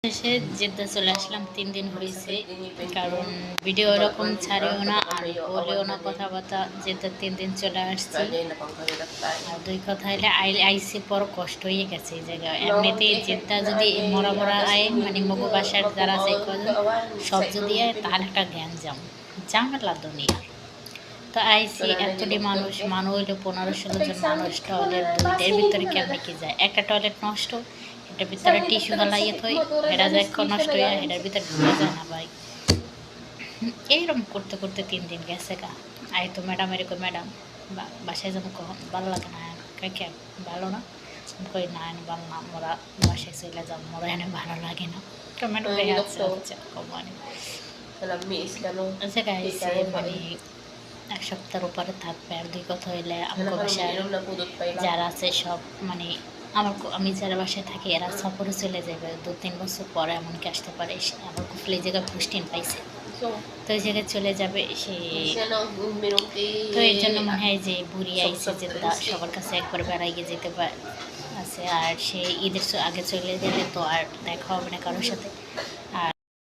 শেষে জেদ্দা চলে আসলাম 3 দিন হয়েছে, কারণ ভিডিও এরকম ছাড়িও না আর বলেও না কথাবার্তা। জেদ্দা 3 দিন চলে আসছি। আর দুই কথা হলে আইসি পর কষ্ট হয়ে গেছে এই জায়গায়। এমনিতেই জেদ্দা যদি মরা মরা আয় মানে মগু বাসার যারা আছে সব যদি আয় তাহলে একটা জ্ঞান ঝামেলা দুনিয়ার। তো আইসি এতটি মানুষ হইলো 15-16 জন মানুষ, টয়লেট দুইটার ভিতরে কেমনে কি যায়। একটা টয়লেট নষ্ট, এটার ভিতরে টিস্যু গালাইয়ে থই, এটা যায় নষ্ট হইয়া এটার ভিতরে ঢুকা যায় না ভাই। এইরকম করতে করতে 3 দিন গেছে গা। আই তো ম্যাডাম এরকম ম্যাডাম বাসায় যাবো কখন, ভালো লাগে না কেন ভালো না কই না ভালো না, মোরা বাসায় চলে যাব, মোরা এনে ভালো লাগে না। টমেটো গায়ে আছে কমানে মানে 1 সপ্তাহের উপরে থাকবে। আর দুই কথা হইলে আমার বাসায় যারা আছে সব মানে আমি যারা বাসায় থাকি এরা সফরে চলে যাবে 2-3 বছর পরে, এমনকি আসতে পারে। আমার কুফলে জায়গায় পুষ্টিন পাইছে, তো ওই জায়গায় চলে যাবে সে। তো এর জন্য মনে হয় যে বুড়ি আইসে যে সবার কাছে একবার বেড়াইয়ে যেতে পারে আছে। আর সে ঈদের আগে চলে গেলে তো আর দেখা হবে না কারোর সাথে। আর